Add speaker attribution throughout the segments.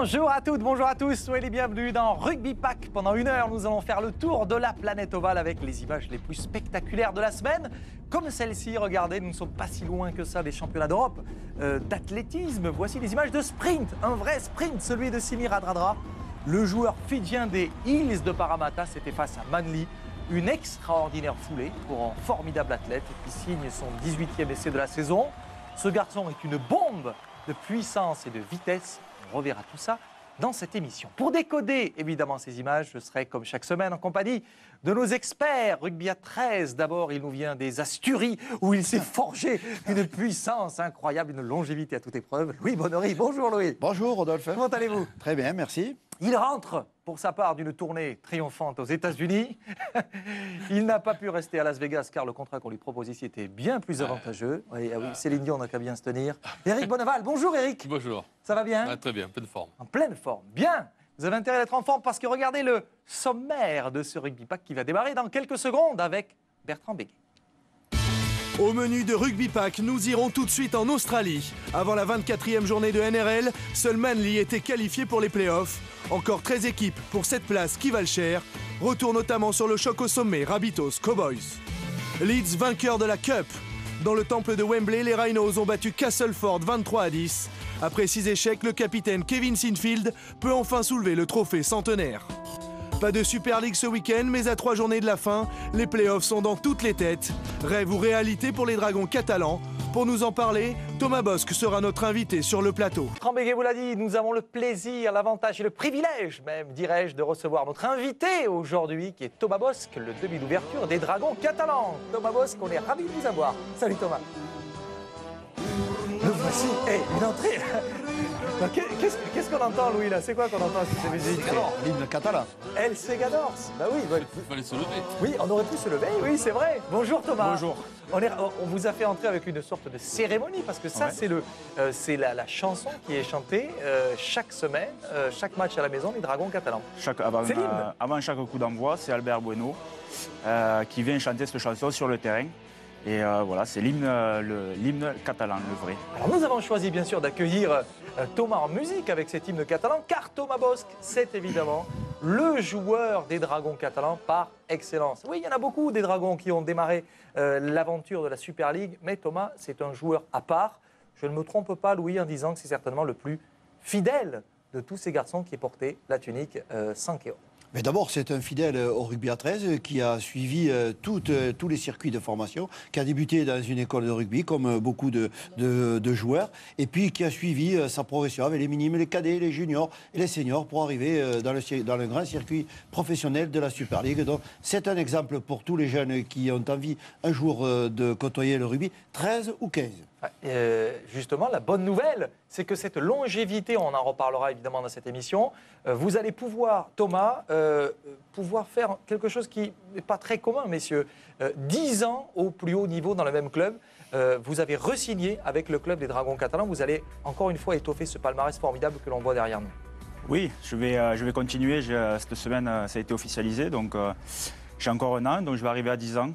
Speaker 1: Bonjour à toutes, bonjour à tous, soyez les bienvenus dans Rugby Pack. Pendant 1 heure, nous allons faire le tour de la planète ovale avec les images les plus spectaculaires de la semaine. Comme celle-ci, regardez, nous ne sommes pas si loin que ça des championnats d'Europe d'athlétisme. Voici des images de sprint, un vrai sprint, celui de Simi Radradra. Le joueur fidjien des Hills de Parramatta, c'était face à Manly. Une extraordinaire foulée pour un formidable athlète qui signe son 18e essai de la saison. Ce garçon est une bombe de puissance et de vitesse. On reverra tout ça dans cette émission. Pour décoder évidemment ces images, je serai comme chaque semaine en compagnie de nos experts. Rugby à 13, d'abord il nous vient des Asturies où il s'est forgé une puissance incroyable, une longévité à toute épreuve. Louis Bonnery, bonjour Louis.
Speaker 2: Bonjour Rodolphe.
Speaker 1: Comment allez-vous?
Speaker 2: Très bien, merci.
Speaker 1: Il rentre pour sa part d'une tournée triomphante aux États-Unis. Il n'a pas pu rester à Las Vegas car le contrat qu'on lui propose ici était bien plus avantageux. Oui, Céline Dion n'a qu'à bien se tenir. Éric Bonneval, bonjour Éric.
Speaker 3: Bonjour.
Speaker 1: Ça va bien?
Speaker 3: Très bien, pleine forme.
Speaker 1: En pleine forme, bien. Vous avez intérêt d'être en forme parce que regardez le sommaire de ce Rugby Pack qui va démarrer dans quelques secondes avec Bertrand Béguet.
Speaker 4: Au menu de Rugby Pack, nous irons tout de suite en Australie. Avant la 24e journée de NRL, seul Manly était qualifié pour les playoffs. Encore 13 équipes pour cette place qui valent cher. Retour notamment sur le choc au sommet, Rabbitohs Cowboys. Leeds vainqueur de la Cup. Dans le temple de Wembley, les Rhinos ont battu Castleford 23-10. Après 6 échecs, le capitaine Kevin Sinfield peut enfin soulever le trophée centenaire. Pas de Super League ce week-end, mais à 3 journées de la fin, les playoffs sont dans toutes les têtes. Rêve ou réalité pour les Dragons catalans? Pour nous en parler, Thomas Bosc sera notre invité sur le plateau.
Speaker 1: Bertrand Béguet vous l'a dit, nous avons le plaisir, l'avantage et le privilège même, dirais-je, de recevoir notre invité aujourd'hui, qui est Thomas Bosc, le demi d'ouverture des Dragons catalans. Thomas Bosc, on est ravis de vous avoir. Salut Thomas. Le voici, une entrée. Qu'est-ce qu'on entend, Louis, là? C'est quoi qu'on entend sur ces musiques?
Speaker 2: L'hymne catalan.
Speaker 1: El Segadors. Bah oui,
Speaker 3: Il fallait se lever.
Speaker 1: oui, on aurait pu se lever, oui, c'est vrai. Bonjour Thomas.
Speaker 2: Bonjour.
Speaker 1: On vous a fait entrer avec une sorte de cérémonie, parce que ça,
Speaker 2: Ouais.
Speaker 1: c'est la chanson qui est chantée chaque semaine, chaque match à la maison, les Dragons catalans. C'est l'hymne.
Speaker 5: Avant chaque coup d'envoi, c'est Albert Bueno qui vient chanter cette chanson sur le terrain. Et voilà, c'est l'hymne catalan, le vrai.
Speaker 1: Alors nous avons choisi bien sûr d'accueillir Thomas en musique avec cet hymne catalan, car Thomas Bosc, c'est évidemment le joueur des Dragons catalans par excellence. Oui, il y en a beaucoup des Dragons qui ont démarré l'aventure de la Super League, mais Thomas, c'est un joueur à part. Je ne me trompe pas, Louis, en disant que c'est certainement le plus fidèle de tous ces garçons qui portait la tunique 5 et or.
Speaker 2: Mais d'abord, c'est un fidèle au rugby à 13 qui a suivi tous les circuits de formation, qui a débuté dans une école de rugby, comme beaucoup de joueurs, et puis qui a suivi sa progression avec les minimes, les cadets, les juniors et les seniors pour arriver dans le grand circuit professionnel de la Super League. Donc, c'est un exemple pour tous les jeunes qui ont envie un jour de côtoyer le rugby, 13 ou 15.
Speaker 1: Justement, la bonne nouvelle, c'est que cette longévité, on en reparlera évidemment dans cette émission, vous allez pouvoir, Thomas, pouvoir faire quelque chose qui n'est pas très commun, messieurs. 10 ans au plus haut niveau dans le même club. Vous avez re-signé avec le club des Dragons catalans. Vous allez encore une fois étoffer ce palmarès formidable que l'on voit derrière nous.
Speaker 5: Oui, je vais continuer. Cette semaine, ça a été officialisé. Donc, j'ai encore 1 an, donc je vais arriver à 10 ans.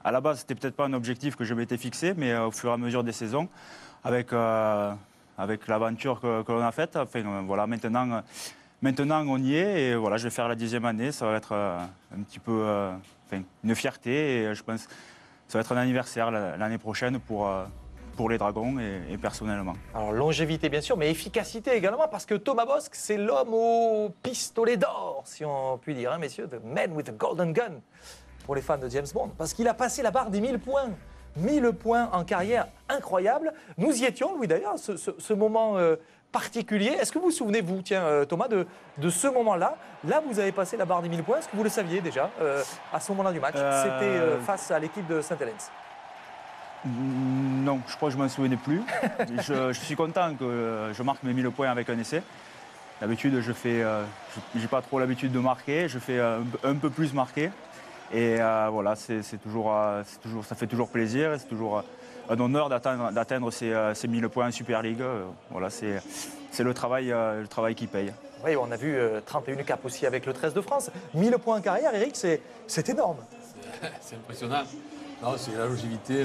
Speaker 5: À la base, c'était peut-être pas un objectif que je m'étais fixé, mais au fur et à mesure des saisons, avec l'aventure que l'on a faite, enfin, voilà, maintenant on y est et voilà, je vais faire la 10e année. Ça va être un petit peu une fierté et je pense que ça va être un anniversaire l'année prochaine pour les Dragons et personnellement. Alors
Speaker 1: longévité bien sûr, mais efficacité également, parce que Thomas Bosc, c'est l'homme au pistolet d'or, si on peut dire, hein, messieurs, the man with a golden gun. Pour les fans de James Bond, parce qu'il a passé la barre des 1000 points. 1000 points en carrière, incroyable. Nous y étions, Louis, d'ailleurs, ce moment particulier. Est-ce que vous vous souvenez, vous, tiens, Thomas, de ce moment-là? Là, vous avez passé la barre des 1000 points. Est-ce que vous le saviez déjà, à ce moment-là du match? C'était face à l'équipe de Saint-Helens.
Speaker 5: Non, je crois que je ne m'en souvenais plus. je suis content que je marque mes 1000 points avec un essai. D'habitude, j'ai pas trop l'habitude de marquer. Je fais un peu plus marquer. Et voilà, ça fait toujours plaisir, c'est toujours un honneur d'atteindre ces 1000 points en Super League. Voilà, c'est le travail qui paye.
Speaker 1: Oui, on a vu 31 caps aussi avec le 13 de France. 1000 points en carrière, Eric, c'est énorme.
Speaker 3: C'est impressionnant. Non, c'est la longévité,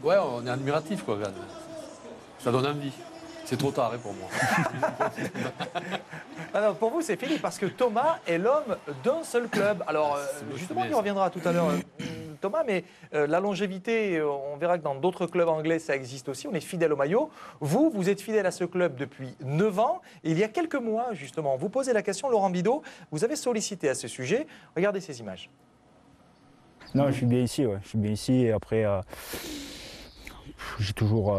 Speaker 3: ouais, on est admiratif, quoi. Ça donne envie. C'est trop tard pour moi.
Speaker 1: Alors, pour vous, c'est fini parce que Thomas est l'homme d'un seul club. Alors, justement, on y reviendra tout à l'heure, Thomas, mais la longévité, on verra que dans d'autres clubs anglais, ça existe aussi. On est fidèle au maillot. Vous êtes fidèle à ce club depuis 9 ans. Et il y a quelques mois, justement, vous posez la question, Laurent Bidault, vous avez sollicité à ce sujet. Regardez ces images.
Speaker 6: Non, je suis bien ici, ouais. Je suis bien ici. Et après, j'ai toujours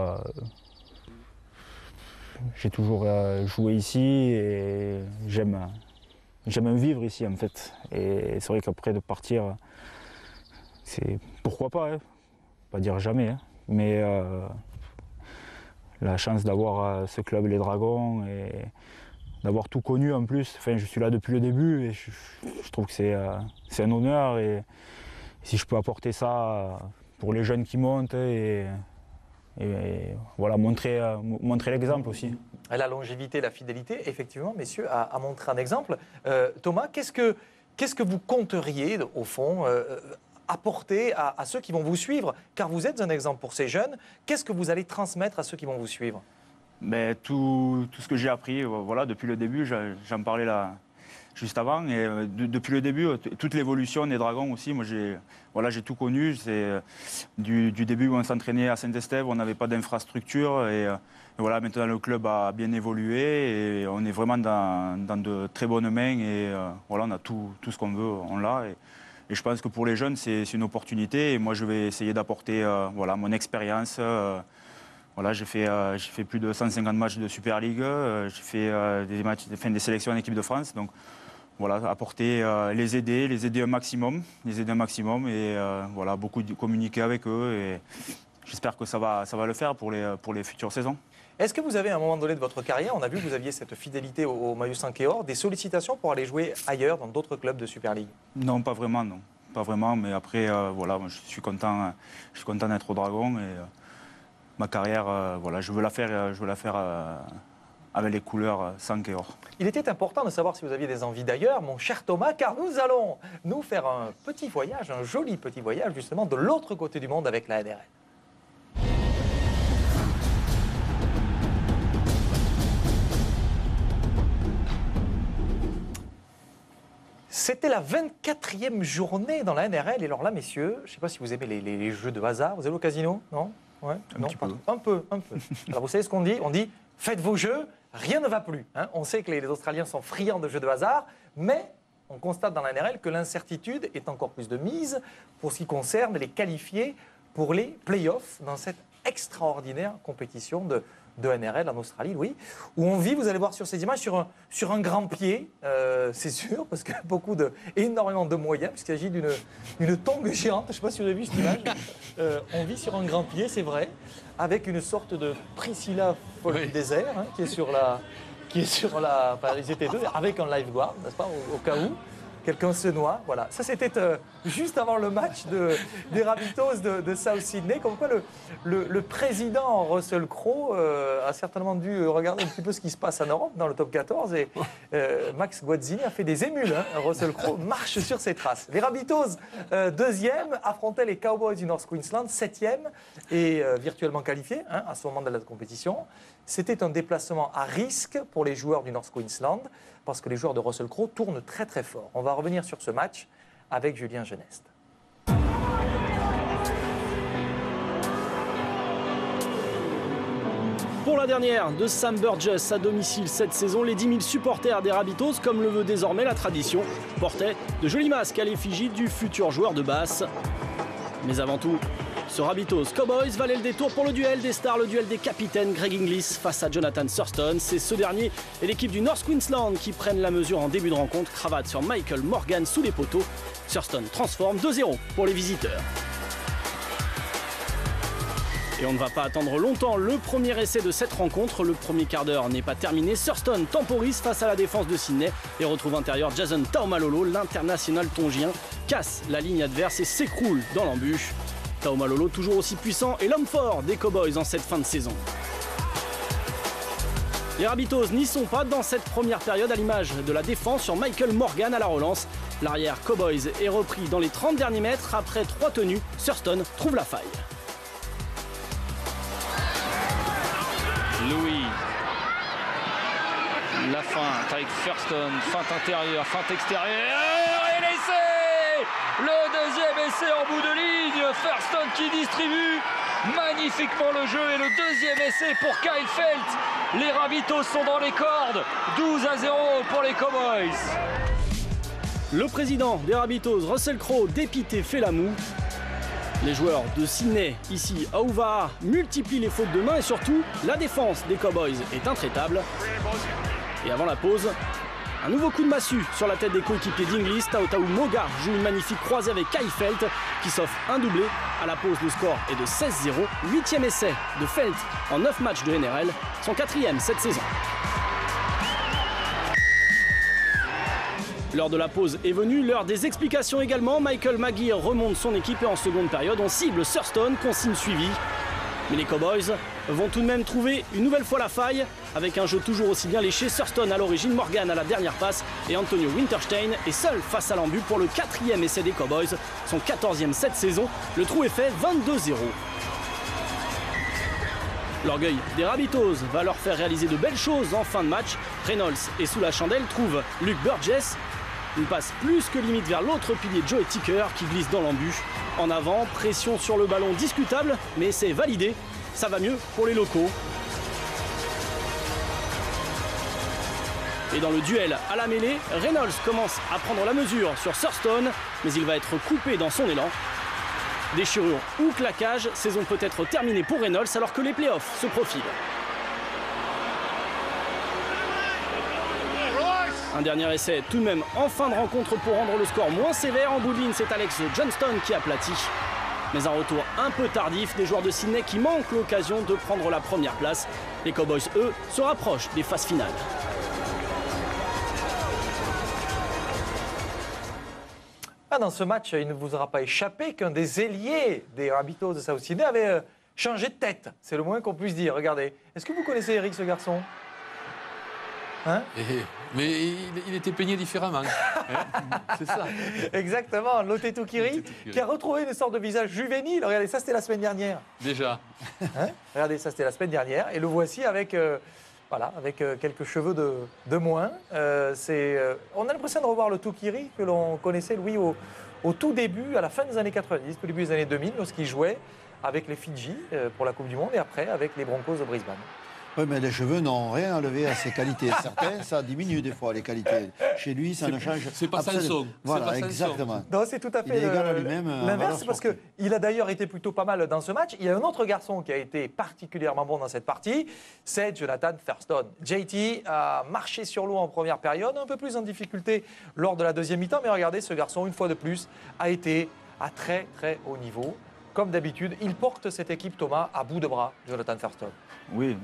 Speaker 6: joué ici et j'aime vivre ici en fait. Et c'est vrai qu'après de partir, c'est pourquoi pas, hein. Pas dire jamais, hein. Mais la chance d'avoir ce club Les Dragons et d'avoir tout connu en plus. Enfin, je suis là depuis le début et je trouve que c'est un honneur et si je peux apporter ça pour les jeunes qui montent et voilà, montrer l'exemple aussi.
Speaker 1: La longévité, la fidélité, effectivement, messieurs, a montré un exemple. Thomas, qu'est-ce que vous compteriez, au fond, apporter à ceux qui vont vous suivre? Car vous êtes un exemple pour ces jeunes. Qu'est-ce que vous allez transmettre à ceux qui vont vous suivre?
Speaker 5: Mais tout ce que j'ai appris, voilà, depuis le début, j'en parlais là juste avant, et depuis le début, toute l'évolution des Dragons aussi, moi j'ai tout connu. C'est du début où on s'entraînait à Saint-Estève, on n'avait pas d'infrastructure, et voilà, maintenant le club a bien évolué et on est vraiment dans de très bonnes mains, et voilà, on a tout ce qu'on veut, on l'a. Et je pense que pour les jeunes, c'est une opportunité, et moi je vais essayer d'apporter voilà, mon expérience. Voilà, j'ai fait plus de 150 matchs de Super League, j'ai fait des sélections en équipe de France. Donc voilà, apporter, les aider un maximum, et voilà, beaucoup communiquer avec eux. Et j'espère que ça va le faire pour les futures saisons.
Speaker 1: Est-ce que vous avez, à un moment donné de votre carrière, on a vu que vous aviez cette fidélité au maillot 5 et or, des sollicitations pour aller jouer ailleurs, dans d'autres clubs de Super League?
Speaker 5: Non, pas vraiment, non. Pas vraiment, mais après, voilà, moi, je suis content d'être au Dragon. Et ma carrière, voilà, je veux la faire avec les couleurs 5 et or.
Speaker 1: Il était important de savoir si vous aviez des envies d'ailleurs, mon cher Thomas, car nous allons nous faire un petit voyage, un joli petit voyage, justement, de l'autre côté du monde avec la NRL. C'était la 24e journée dans la NRL. Et alors là, messieurs, je ne sais pas si vous aimez les jeux de hasard. Vous allez au casino? Non? Ouais,
Speaker 5: un petit peu.
Speaker 1: Un peu. Alors vous savez ce qu'on dit? On dit, faites vos jeux, rien ne va plus. Hein, on sait que les Australiens sont friands de jeux de hasard, mais on constate dans la NRL que l'incertitude est encore plus de mise pour ce qui concerne les qualifiés pour les playoffs dans cette extraordinaire compétition de NRL en Australie, Louis, où on vit, vous allez voir sur ces images, sur un grand pied, c'est sûr, parce que énormément de moyens, puisqu'il s'agit d'une tongue géante, je ne sais pas si vous avez vu cette image, on vit sur un grand pied, c'est vrai, avec une sorte de Priscilla folle du désert, hein, qui est sur la... Enfin, ils étaient deux, avec un lifeguard, n'est-ce pas, au cas où quelqu'un se noie, voilà. Ça, c'était juste avant le match des Rabbitohs de South Sydney. Comme quoi, le président Russell Crowe a certainement dû regarder un petit peu ce qui se passe en Europe, dans le top 14. Et Max Guazzini a fait des émules. Hein. Russell Crowe marche sur ses traces. Les Rabbitohs, deuxième, affrontaient les Cowboys du North Queensland, septième, et virtuellement qualifiés hein, à ce moment de la compétition. C'était un déplacement à risque pour les joueurs du North Queensland, parce que les joueurs de Russell Crowe tournent très très fort. On va revenir sur ce match avec Julien Geneste.
Speaker 7: Pour la dernière de Sam Burgess à domicile cette saison, les 10 000 supporters des Rabbitohs, comme le veut désormais la tradition, portaient de jolis masques à l'effigie du futur joueur de basse. Mais avant tout, ce Rabbitohs Cowboys valait le détour pour le duel des stars, le duel des capitaines Greg Inglis face à Jonathan Thurston. C'est ce dernier et l'équipe du North Queensland qui prennent la mesure en début de rencontre. Cravate sur Michael Morgan sous les poteaux. Thurston transforme 2-0 pour les visiteurs. Et on ne va pas attendre longtemps le premier essai de cette rencontre. Le premier quart d'heure n'est pas terminé. Thurston temporise face à la défense de Sydney et retrouve intérieur Jason Taumalolo. L'international tongien casse la ligne adverse et s'écroule dans l'embûche. Taumalolo toujours aussi puissant et l'homme fort des Cowboys en cette fin de saison. Les Rabbitohs n'y sont pas dans cette première période à l'image de la défense sur Michael Morgan à la relance. L'arrière Cowboys est repris dans les 30 derniers mètres. Après 3 tenues, Thurston trouve la faille.
Speaker 8: Louis. La feinte avec Thurston, feinte intérieure, feinte extérieure et l'essai! Le deuxième essai en bout de ligne, Thurston qui distribue magnifiquement le jeu et le deuxième essai pour Kyle Felt. Les Rabbitohs sont dans les cordes, 12-0 pour les Cowboys.
Speaker 7: Le président des Rabbitohs, Russell Crowe, dépité, fait la moue. Les joueurs de Sydney, ici à Uva'a, multiplient les fautes de main et surtout, la défense des Cowboys est intraitable. Et avant la pause, un nouveau coup de massue sur la tête des coéquipiers d'Inglis. Tautau Moga joue une magnifique croisée avec Kyle Felt qui s'offre un doublé. À la pause, le score est de 16-0. 8e essai de Felt en 9 matchs de NRL, son 4e cette saison. L'heure de la pause est venue, l'heure des explications également. Michael Maguire remonte son équipe et en seconde période, on cible Thurston, consigne suivie. Mais les Cowboys vont tout de même trouver une nouvelle fois la faille avec un jeu toujours aussi bien léché. Thurston à l'origine, Morgan à la dernière passe et Antonio Winterstein est seul face à l'embut pour le 4e essai des Cowboys, son 14e cette saison. Le trou est fait, 22-0. L'orgueil des Rabbitohs va leur faire réaliser de belles choses en fin de match. Reynolds est sous la chandelle, trouve Luke Burgess. Une passe plus que limite vers l'autre pilier Joey Ticker qui glisse dans l'embut. En avant, pression sur le ballon discutable, mais c'est validé. Ça va mieux pour les locaux. Et dans le duel à la mêlée, Reynolds commence à prendre la mesure sur Thurston, mais il va être coupé dans son élan. Déchirure ou claquage, saison peut-être terminée pour Reynolds alors que les playoffs se profilent. Un dernier essai tout de même en fin de rencontre pour rendre le score moins sévère. En bout de ligne, c'est Alex Johnston qui aplatit. Mais un retour un peu tardif des joueurs de Sydney qui manquent l'occasion de prendre la première place. Les Cowboys, eux, se rapprochent des phases finales.
Speaker 1: Dans ce match, il ne vous aura pas échappé qu'un des ailiers des Rabbitohs de South Sydney avait changé de tête. C'est le moins qu'on puisse dire. Regardez. Est-ce que vous connaissez Eric, ce garçon? Hein?
Speaker 3: Mais il était peigné différemment. C'est ça.
Speaker 1: Exactement. Lote Tukiri, qui a retrouvé une sorte de visage juvénile. Regardez, ça c'était la semaine dernière.
Speaker 3: Déjà.
Speaker 1: Hein? Regardez, ça c'était la semaine dernière. Et le voici avec, quelques cheveux de moins. On a l'impression de revoir le Tukiri que l'on connaissait, lui, au tout début, à la fin des années 90, au début des années 2000, lorsqu'il jouait avec les Fidji pour la Coupe du Monde et après avec les Broncos de Brisbane.
Speaker 2: Oui, mais les cheveux n'ont rien enlevé à ses qualités. Certains, ça diminue des fois les qualités. Chez lui, ça ne change.
Speaker 3: C'est pas Samson.
Speaker 2: Voilà, exactement.
Speaker 1: Non, c'est tout à fait
Speaker 2: il est égal à lui-même.
Speaker 1: L'inverse, parce qu'il a d'ailleurs été plutôt pas mal dans ce match. Il y a un autre garçon qui a été particulièrement bon dans cette partie, c'est Jonathan Thurston. JT a marché sur l'eau en première période, un peu plus en difficulté lors de la deuxième mi-temps, mais regardez, ce garçon, une fois de plus, a été à très très haut niveau. Comme d'habitude, il porte cette équipe, Thomas, à bout de bras, Jonathan Thurston.
Speaker 5: Oui,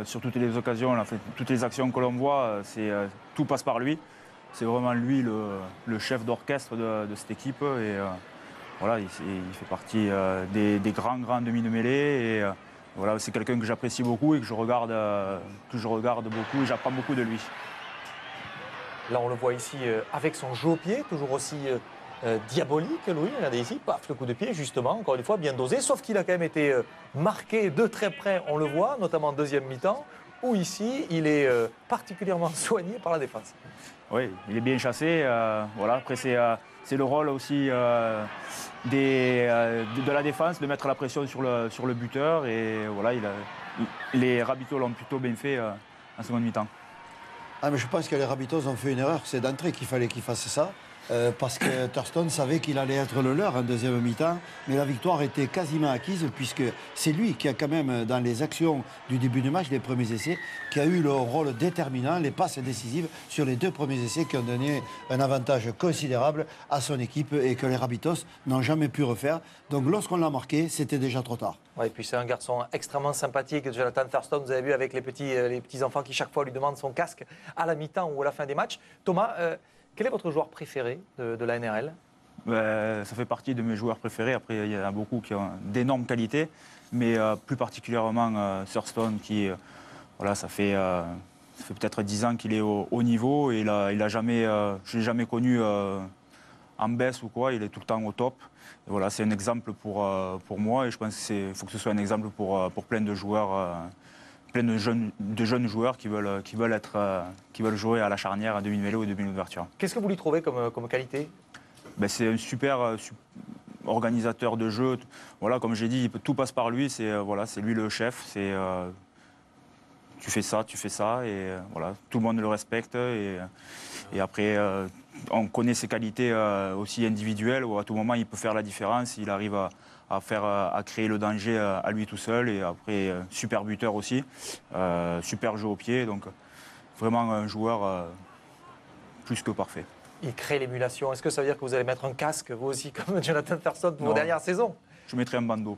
Speaker 5: sur toutes les occasions, toutes les actions que l'on voit, tout passe par lui. C'est vraiment lui le chef d'orchestre de cette équipe. Et voilà, il fait partie des grands demi de mêlée. Et voilà, c'est quelqu'un que j'apprécie beaucoup et que je regarde beaucoup et j'apprends beaucoup de lui.
Speaker 1: Là, on le voit ici avec son jeu au pied, toujours aussi diabolique, Louis. Regardez ici, paf, le coup de pied, justement, encore une fois, bien dosé. Sauf qu'il a quand même été marqué de très près, on le voit, notamment en deuxième mi-temps, où ici, il est particulièrement soigné par la défense.
Speaker 5: Oui, il est bien chassé. Voilà. Après, c'est le rôle aussi de la défense, de mettre la pression sur le buteur. Et voilà, les Rabbitohs l'ont plutôt bien fait en seconde mi-temps.
Speaker 2: Ah, mais je pense que les Rabbitohs ont fait une erreur. C'est d'entrée qu'il fallait qu'ils fassent ça. Parce que Thurston savait qu'il allait être le leur en deuxième mi-temps, mais la victoire était quasiment acquise puisque c'est lui qui a quand même, dans les actions du début du match, les premiers essais, qui a eu le rôle déterminant, les passes décisives sur les deux premiers essais qui ont donné un avantage considérable à son équipe et que les Rabbitohs n'ont jamais pu refaire. Donc lorsqu'on l'a marqué, c'était déjà trop tard.
Speaker 1: Ouais, et puis c'est un garçon extrêmement sympathique, Jonathan Thurston. Vous avez vu avec les petits enfants qui chaque fois lui demandent son casque à la mi-temps ou à la fin des matchs. Thomas, quel est votre joueur préféré de la NRL?
Speaker 5: Ça fait partie de mes joueurs préférés. Après, il y en a beaucoup qui ont d'énormes qualités, mais plus particulièrement Thurston, qui, voilà, ça fait peut-être 10 ans qu'il est au haut niveau. Et je ne l'ai jamais connu en baisse ou quoi. Il est tout le temps au top. Et voilà, c'est un exemple pour moi. Et je pense qu'il faut que ce soit un exemple pour plein de joueurs plein de jeunes joueurs qui veulent jouer à la charnière, à demi-mêlée ou demi-ouverture.
Speaker 1: Qu'est-ce que vous lui trouvez comme qualité?
Speaker 5: Ben, c'est un super organisateur de jeu. Voilà, comme j'ai dit, tout passe par lui. C'est lui le chef. Tu fais ça, et voilà, tout le monde le respecte. Et après, on connaît ses qualités aussi individuelles, où à tout moment il peut faire la différence. Il arrive à créer le danger à lui tout seul. Et après, super buteur aussi, super jeu au pied. Donc vraiment un joueur plus que parfait.
Speaker 1: Il crée l'émulation. Est-ce que ça veut dire que vous allez mettre un casque, vous aussi, comme Jonathan Thurston, pour vos dernières saisons?
Speaker 5: Je mettrai un bandeau.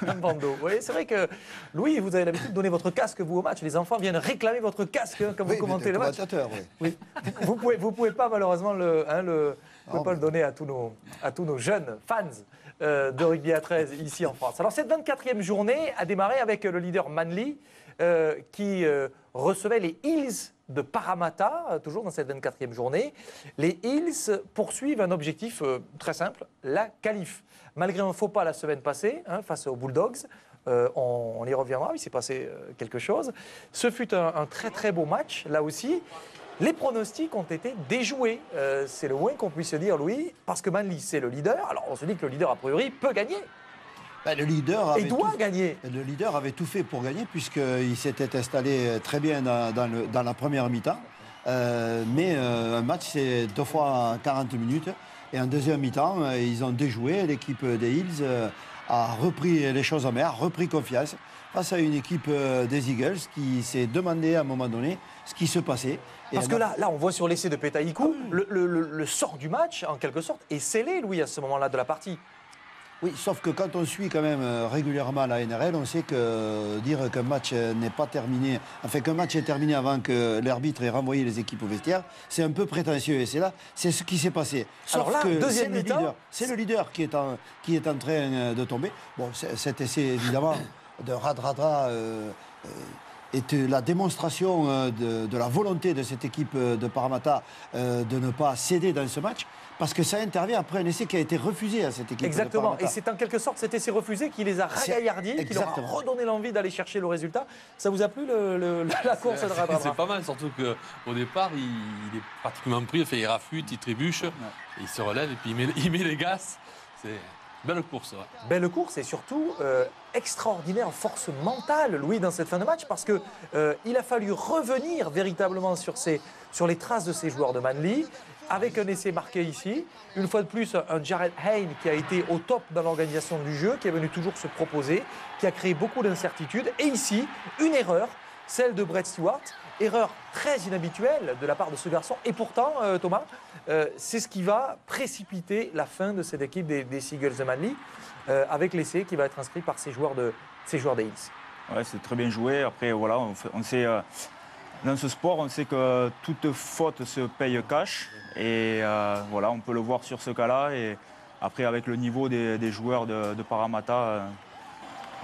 Speaker 1: Un bandeau. Oui, c'est vrai que, Louis, vous avez l'habitude de donner votre casque, vous, au match. Les enfants viennent réclamer votre casque quand vous commentez le match.
Speaker 2: Oui.
Speaker 1: Vous pouvez pas, malheureusement, le donner à tous nos jeunes fans de rugby à 13 ici en France. Alors, cette 24e journée a démarré avec le leader Manly qui recevait les Hills de Parramatta, toujours dans cette 24e journée. Les Hills poursuivent un objectif très simple, la qualif. Malgré un faux pas la semaine passée, face aux Bulldogs, on y reviendra, il s'est passé quelque chose. Ce fut un très très beau match, là aussi. Les pronostics ont été déjoués, c'est le moins qu'on puisse se dire, Louis, parce que Manly, c'est le leader. Alors on se dit que le leader, a priori, peut gagner.
Speaker 2: Ben, le leader
Speaker 1: gagner.
Speaker 2: Le leader avait tout fait pour gagner, puisqu'il s'était installé très bien dans la première mi-temps. Mais un match, c'est 2 fois 40 minutes. Et en deuxième mi-temps, ils ont déjoué. L'équipe des Hills a repris les choses en main, a repris confiance face à une équipe des Eagles qui s'est demandé à un moment donné ce qui se passait.
Speaker 1: Parce que là, on voit sur l'essai de Petaikou, le sort du match, en quelque sorte, est scellé, Louis, à ce moment-là de la partie.
Speaker 2: Oui, sauf que quand on suit quand même régulièrement la NRL, on sait que dire qu'un match n'est pas terminé, enfin qu'un match est terminé avant que l'arbitre ait renvoyé les équipes au vestiaire, c'est un peu prétentieux. Et c'est ce qui s'est passé. Sauf
Speaker 1: alors là,
Speaker 2: que
Speaker 1: c'est
Speaker 2: le leader qui est en train de tomber. Bon, cet essai évidemment de Radradra est la démonstration de la volonté de cette équipe de Parramatta de ne pas céder dans ce match. Parce que ça intervient après un essai qui a été refusé à cette équipe.
Speaker 1: Exactement. Et c'est en quelque sorte cet essai refusé qui les a ragaillardis, qui leur a redonné l'envie d'aller chercher le résultat. Ça vous a plu la course de Radradra?
Speaker 3: C'est pas mal, surtout qu'au départ, il est pratiquement pris, il rafute, il trébuche, il se relève et puis il met les gaz. C'est belle course. Ouais.
Speaker 1: Belle course et surtout extraordinaire force mentale, Louis, dans cette fin de match, parce qu'il a fallu revenir véritablement sur les traces de ces joueurs de Manly. Avec un essai marqué ici, une fois de plus un Jared Hayne qui a été au top dans l'organisation du jeu, qui est venu toujours se proposer, qui a créé beaucoup d'incertitudes. Et ici, une erreur, celle de Brett Stewart, erreur très inhabituelle de la part de ce garçon. Et pourtant, Thomas, c'est ce qui va précipiter la fin de cette équipe des Seagulls de Manly, avec l'essai qui va être inscrit par ces joueurs des Hills.
Speaker 5: Ouais, c'est très bien joué. Après, voilà, on sait... Dans ce sport, on sait que toute faute se paye cash. Et voilà, on peut le voir sur ce cas-là. Et après, avec le niveau des joueurs de Parramatta,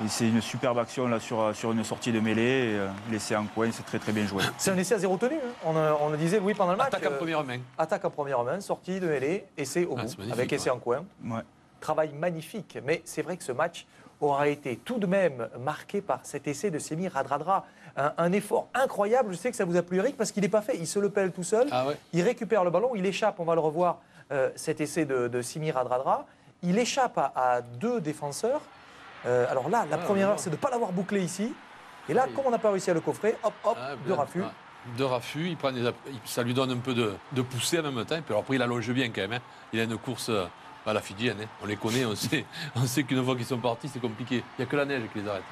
Speaker 5: c'est une superbe action là, sur une sortie de mêlée. L'essai en coin, c'est très très bien joué.
Speaker 1: C'est un essai à 0 tenue. Hein. On le disait, Louis, pendant le match.
Speaker 3: Attaque en première main.
Speaker 1: Attaque en première main, sortie de mêlée, essai au bout, avec essai en coin.
Speaker 5: Ouais.
Speaker 1: Travail magnifique. Mais c'est vrai que ce match aura été tout de même marqué par cet essai de Semi Radradra. Un effort incroyable. Je sais que ça vous a plu, Eric, parce qu'il n'est pas fait. Il se le pèle tout seul.
Speaker 3: Ah ouais.
Speaker 1: Il récupère le ballon, il échappe. On va le revoir, cet essai de Semi Radradra. Il échappe à 2 défenseurs. Alors là, la première erreur, c'est de ne pas l'avoir bouclé ici. Et là, comme on n'a pas réussi à le coffrer, hop, de raffut.
Speaker 3: De raffut, ça lui donne un peu de poussée en même temps. Et puis après, il allonge bien quand même. Hein. Il a une course à la Fidjienne. Hein. On les connaît, on sait qu'une fois qu'ils sont partis, c'est compliqué. Il n'y a que la neige qui les arrête.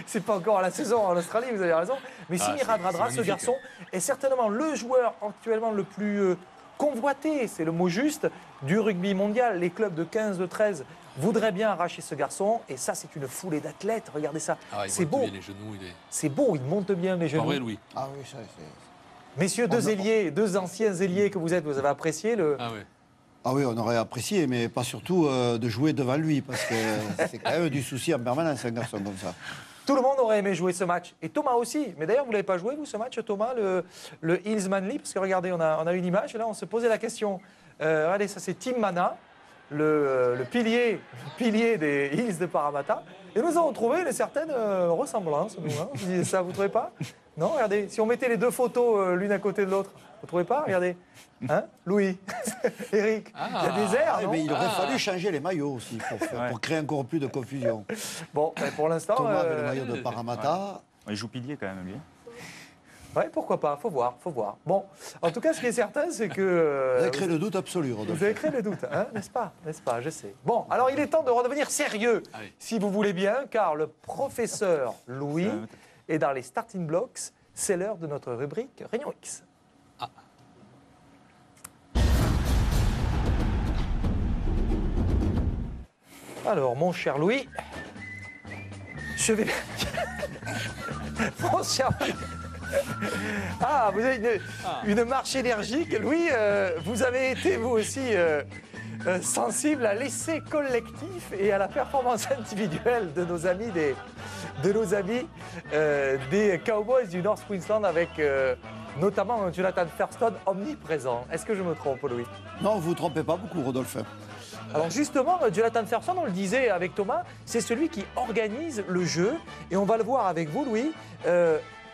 Speaker 1: C'est pas encore à la saison en Australie, vous avez raison. Mais Semi Radradra, ce garçon, est certainement le joueur actuellement le plus convoité, c'est le mot juste, du rugby mondial. Les clubs de 15, de 13 voudraient bien arracher ce garçon. Et ça, c'est une foulée d'athlètes. Regardez ça. C'est beau.
Speaker 3: Bien les genoux,
Speaker 1: c'est beau, il monte bien les genoux.
Speaker 3: Pas vrai, Louis.
Speaker 2: Ah oui, ça c'est...
Speaker 1: Messieurs, deux anciens ailiers que vous êtes, vous avez apprécié le...
Speaker 2: Ah oui, on aurait apprécié, mais pas surtout de jouer devant lui, parce que c'est quand même du souci en permanence, un garçon comme ça.
Speaker 1: Tout le monde aurait aimé jouer ce match, et Thomas aussi. Mais d'ailleurs, vous ne l'avez pas joué, vous, ce match, Thomas, le Hills Manly, parce que regardez, on a une image, et là, on se posait la question. Regardez, ça, c'est Tim Mana, le pilier des Hills de Parramatta. Et nous avons trouvé une certaine ressemblance, nous. Hein. Ça, vous ne trouvez pas? Non, regardez, si on mettait les deux photos l'une à côté de l'autre, vous ne trouvez pas? Regardez. Hein, Louis, Eric, il y a des airs, non?
Speaker 2: Mais il aurait fallu changer les maillots aussi pour créer encore plus de confusion.
Speaker 1: Bon, ben pour l'instant...
Speaker 2: Thomas avec le maillot de Parramatta.
Speaker 5: Il joue pilier quand même, lui.
Speaker 1: Oui, pourquoi pas, faut voir. Bon, en tout cas, ce qui est certain, c'est que...
Speaker 2: Vous avez créé le doute absolu, Rodolphe.
Speaker 1: Vous avez créé le doute, hein, n'est-ce pas, je sais. Bon, alors il est temps de redevenir sérieux, si vous voulez bien, car le professeur Louis est dans les starting blocks. C'est l'heure de notre rubrique Réunion X. Alors, mon cher Louis, je vais... Mon cher Louis... Ah, vous avez une marche énergique. Louis, vous avez été, vous aussi, sensible à l'essai collectif et à la performance individuelle de nos amis des Cowboys du North Queensland avec notamment Jonathan Thurston omniprésent. Est-ce que je me trompe, Louis?
Speaker 2: Non, vous ne vous trompez pas beaucoup, Rodolphe.
Speaker 1: Alors justement, Jonathan Thurston, on le disait avec Thomas, c'est celui qui organise le jeu. Et on va le voir avec vous, Louis.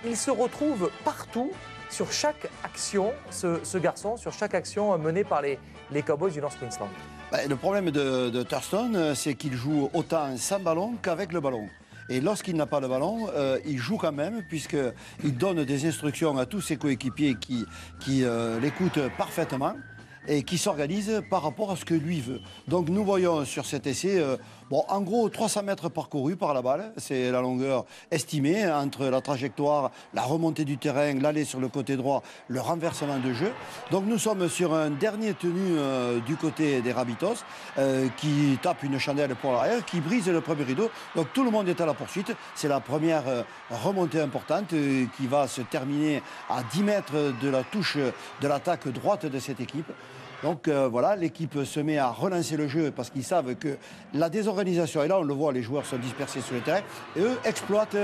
Speaker 1: Il se retrouve partout, sur chaque action, ce garçon, sur chaque action menée par les Cowboys du North Queensland.
Speaker 2: Le problème de Thurston, c'est qu'il joue autant sans ballon qu'avec le ballon. Et lorsqu'il n'a pas le ballon, il joue quand même, puisqu'il donne des instructions à tous ses coéquipiers qui l'écoutent parfaitement et qui s'organisent par rapport à ce que lui veut. Donc nous voyons sur cet essai, en gros 300 mètres parcourus par la balle, c'est la longueur estimée entre la trajectoire, la remontée du terrain, l'aller sur le côté droit, le renversement de jeu. Donc nous sommes sur un dernier tenu du côté des Rabbitohs qui tape une chandelle pour l'arrière, qui brise le premier rideau. Donc tout le monde est à la poursuite. C'est la première remontée importante qui va se terminer à 10 mètres de la touche de l'attaque droite de cette équipe. Donc voilà, l'équipe se met à relancer le jeu parce qu'ils savent que la désorganisation est là, on le voit, les joueurs sont dispersés sur le terrain et eux exploitent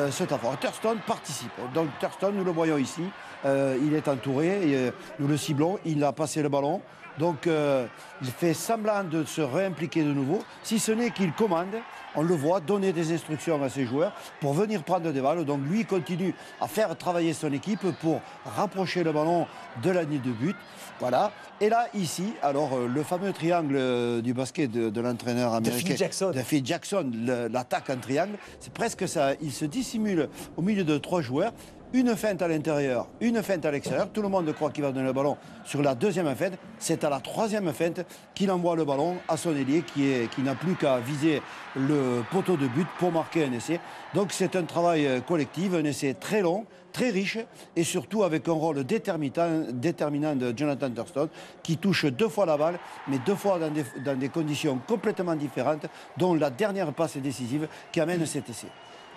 Speaker 2: cet effort. Thurston participe. Donc Thurston, nous le voyons ici, il est entouré, et, nous le ciblons, il a passé le ballon. Donc il fait semblant de se réimpliquer de nouveau, si ce n'est qu'il commande, on le voit, donner des instructions à ses joueurs pour venir prendre des balles. Donc lui continue à faire travailler son équipe pour rapprocher le ballon de la ligne de but. Voilà. Et là, ici, alors le fameux triangle du basket de l'entraîneur américain, de Phil Jackson, l'attaque en triangle, c'est presque ça. Il se dissimule au milieu de 3 joueurs. Une feinte à l'intérieur, une feinte à l'extérieur. Tout le monde croit qu'il va donner le ballon sur la deuxième feinte. C'est à la troisième feinte qu'il envoie le ballon à son ailier qui n'a plus qu'à viser le poteau de but pour marquer un essai. Donc c'est un travail collectif, un essai très long, très riche et surtout avec un rôle déterminant de Jonathan Thurston qui touche 2 fois la balle, mais 2 fois dans des conditions complètement différentes, dont la dernière passe décisive qui amène cet essai.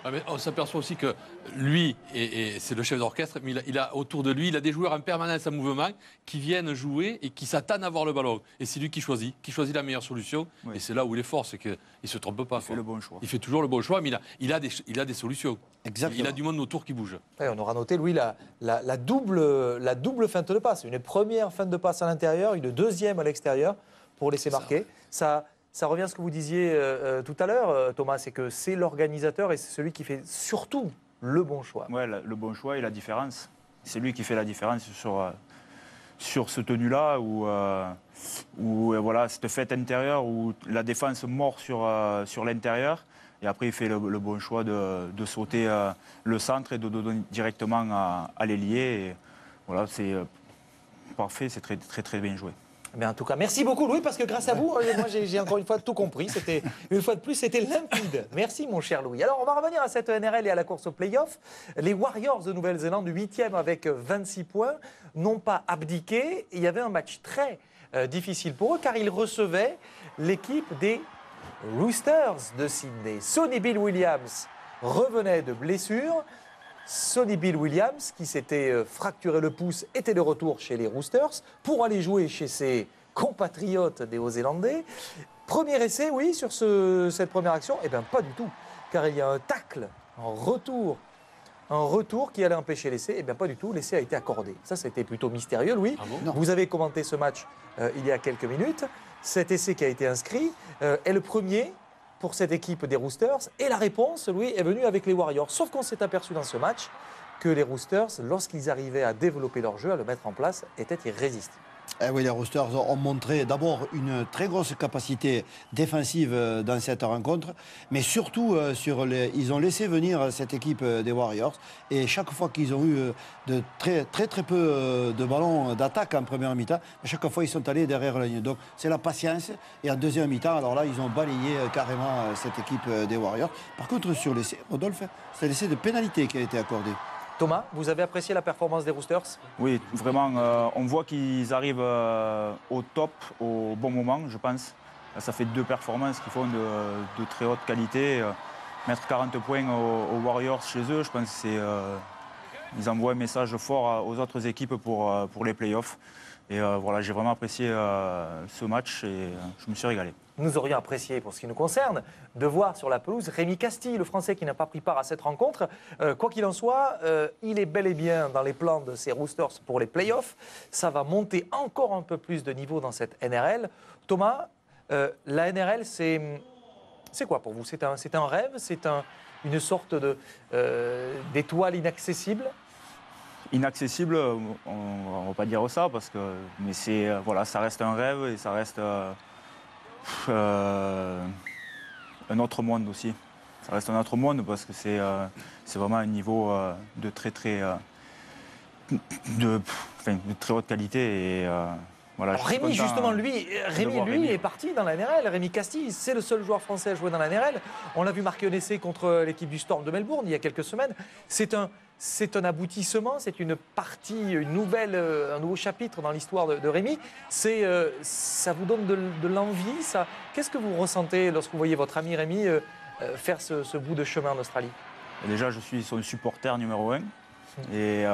Speaker 3: Mais on s'aperçoit aussi que lui, c'est le chef d'orchestre, mais il a autour de lui, il a des joueurs en permanence en mouvement qui viennent jouer et qui s'attendent à voir le ballon. Et c'est lui qui choisit la meilleure solution. Oui. Et c'est là où il est fort, c'est qu'il ne se trompe pas.
Speaker 5: Il fait le bon choix.
Speaker 3: Il fait toujours le bon choix, mais il a des solutions.
Speaker 2: Exactement.
Speaker 3: Il a du monde autour qui bouge.
Speaker 1: Ouais, on aura noté, Louis, la double feinte de passe. Une première feinte de passe à l'intérieur, une deuxième à l'extérieur pour laisser marquer. Ça revient à ce que vous disiez tout à l'heure, Thomas, c'est que c'est l'organisateur et c'est celui qui fait surtout le bon choix.
Speaker 5: Oui, le bon choix et la différence. C'est lui qui fait la différence sur ce tenu-là où voilà, cette fête intérieure où la défense mord sur l'intérieur. Et après, il fait le bon choix de sauter le centre et de donner directement à l'ailier. Voilà, c'est parfait, c'est très, très, très bien joué.
Speaker 1: Mais en tout cas, merci beaucoup Louis, parce que grâce à vous, moi j'ai encore une fois tout compris. Une fois de plus, c'était limpide. Merci mon cher Louis. Alors on va revenir à cette NRL et à la course au play-off. Les Warriors de Nouvelle-Zélande, 8e avec 26 points, n'ont pas abdiqué. Il y avait un match très difficile pour eux, car ils recevaient l'équipe des Roosters de Sydney. Sonny Bill Williams revenait de blessure. Sonny Bill Williams, qui s'était fracturé le pouce, était de retour chez les Roosters pour aller jouer chez ses compatriotes des Néo-Zélandais. Premier essai, oui, sur cette première action. Eh bien, pas du tout, car il y a un tacle en retour. Un retour qui allait empêcher l'essai. Eh bien, pas du tout, l'essai a été accordé. Ça, c'était plutôt mystérieux, Louis.
Speaker 3: Ah bon?
Speaker 1: Vous avez commenté ce match il y a quelques minutes. cet essai qui a été inscrit est le premier pour cette équipe des Roosters. Et la réponse, Louis, est venue avec les Warriors. Sauf qu'on s'est aperçu dans ce match que les Roosters, lorsqu'ils arrivaient à développer leur jeu, à le mettre en place, étaient irrésistibles.
Speaker 2: Eh oui, les Roosters ont montré d'abord une très grosse capacité défensive dans cette rencontre, mais surtout ils ont laissé venir cette équipe des Warriors et chaque fois qu'ils ont eu de très peu de ballons d'attaque en première mi-temps, à chaque fois ils sont allés derrière la ligne. Donc c'est la patience et en deuxième mi-temps, alors là ils ont balayé carrément cette équipe des Warriors. Par contre sur l'essai, Rodolphe, c'est l'essai de pénalité qui a été accordé.
Speaker 1: Thomas, vous avez apprécié la performance des Roosters?
Speaker 5: Oui, vraiment, on voit qu'ils arrivent au top, au bon moment, je pense. Ça fait 2 performances qui font de très haute qualité. Mettre 40 points aux Warriors chez eux, je pense qu'ils envoient un message fort aux autres équipes pour les playoffs. Et voilà, j'ai vraiment apprécié ce match et je me suis régalé.
Speaker 1: Nous aurions apprécié, pour ce qui nous concerne, de voir sur la pelouse Rémi Castille, le Français qui n'a pas pris part à cette rencontre. Quoi qu'il en soit, il est bel et bien dans les plans de ces Roosters pour les playoffs. Ça va monter encore un peu plus de niveau dans cette NRL. Thomas, la NRL, c'est quoi pour vous? C'est un rêve? C'est une sorte d'étoile inaccessible?
Speaker 5: Inaccessible, on ne va pas dire ça, mais voilà, ça reste un rêve et ça reste un autre monde aussi. Ça reste un autre monde parce que c'est vraiment un niveau de très haute qualité. Et, voilà,
Speaker 1: alors Rémi, justement, lui est parti dans la NRL. Rémi Castille, c'est le seul joueur français à jouer dans la NRL. On l'a vu marquer un essai contre l'équipe du Storm de Melbourne il y a quelques semaines. C'est un aboutissement, c'est une partie, un nouveau chapitre dans l'histoire de Rémi. Ça vous donne de l'envie. Qu'est-ce que vous ressentez lorsque vous voyez votre ami Rémi faire ce bout de chemin en Australie?
Speaker 5: Déjà, je suis son supporter numéro 1. Et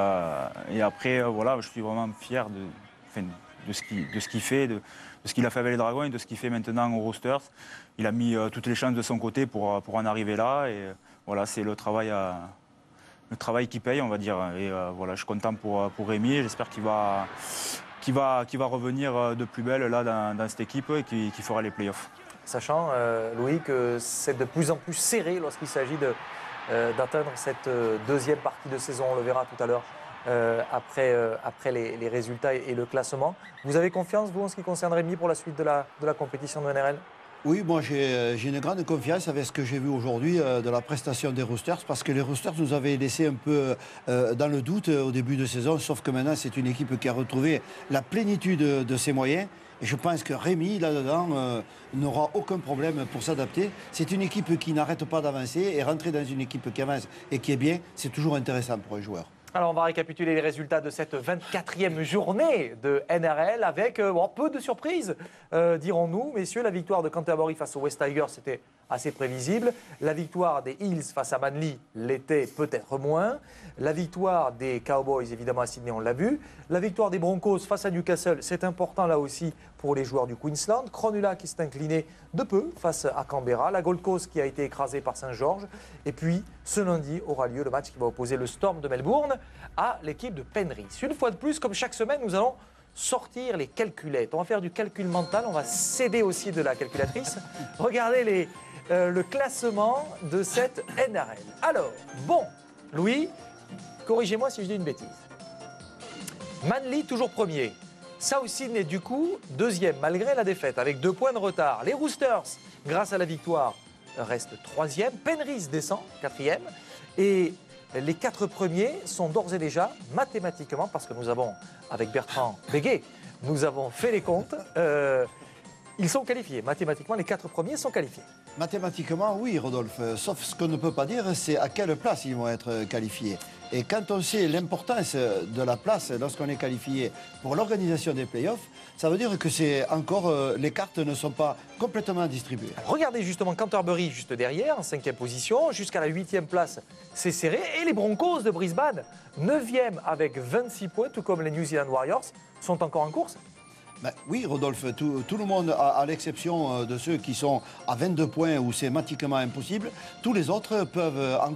Speaker 5: après, voilà, je suis vraiment fier de ce qu'il fait, de ce qu'il a fait avec les Dragons et de ce qu'il fait maintenant aux Roosters. Il a mis toutes les chances de son côté pour en arriver là. Et voilà, c'est le travail qui paye, on va dire. Et voilà, je suis content pour Rémi. J'espère qu'il va revenir de plus belle là, dans cette équipe et qu'il fera les playoffs. Sachant,
Speaker 1: Louis, que c'est de plus en plus serré lorsqu'il s'agit d'atteindre cette deuxième partie de saison. On le verra tout à l'heure après les résultats et le classement. Vous avez confiance, vous, en ce qui concerne Rémi, pour la suite de la compétition de NRL?
Speaker 2: Oui, moi j'ai une grande confiance avec ce que j'ai vu aujourd'hui de la prestation des Roosters, parce que les Roosters nous avaient laissé un peu dans le doute au début de saison, sauf que maintenant c'est une équipe qui a retrouvé la plénitude de ses moyens. Et je pense que Rémi, là-dedans, n'aura aucun problème pour s'adapter. C'est une équipe qui n'arrête pas d'avancer, et rentrer dans une équipe qui avance et qui est bien, c'est toujours intéressant pour un joueur.
Speaker 1: Alors, on va récapituler les résultats de cette 24e journée de NRL avec peu de surprises, dirons-nous. Messieurs, la victoire de Canterbury face aux West Tigers, c'était assez prévisible. La victoire des Hills face à Manly l'était peut-être moins. La victoire des Cowboys, évidemment, à Sydney, on l'a vu. La victoire des Broncos face à Newcastle, c'est important là aussi pour les joueurs du Queensland. Cronulla qui s'est incliné de peu face à Canberra. La Gold Coast qui a été écrasée par Saint-Georges. Et puis, ce lundi aura lieu le match qui va opposer le Storm de Melbourne à l'équipe de Penrith. Une fois de plus, comme chaque semaine, nous allons sortir les calculettes. On va faire du calcul mental, on va s'aider aussi de la calculatrice. Regardez le classement de cette NRL. Alors, bon, Louis, corrigez-moi si je dis une bêtise. Manly, toujours premier. South Sydney, du coup, deuxième, malgré la défaite, avec 2 points de retard. Les Roosters, grâce à la victoire, restent troisième. Penrith descend, quatrième. Et les 4 premiers sont d'ores et déjà, mathématiquement, parce que nous avons, avec Bertrand Béguet, nous avons fait les comptes, ils sont qualifiés. Mathématiquement, les 4 premiers sont qualifiés.
Speaker 2: Mathématiquement, oui, Rodolphe. Sauf ce qu'on ne peut pas dire, c'est à quelle place ils vont être qualifiés. Et quand on sait l'importance de la place lorsqu'on est qualifié pour l'organisation des playoffs, ça veut dire que c'est encore les cartes ne sont pas complètement distribuées.
Speaker 1: Regardez justement Canterbury juste derrière, en 5e position. Jusqu'à la 8e place, c'est serré. Et les Broncos de Brisbane, 9e avec 26 points, tout comme les New Zealand Warriors, sont encore en course.
Speaker 2: Ben oui, Rodolphe, tout le monde, à l'exception de ceux qui sont à 22 points où c'est mathématiquement impossible, tous les autres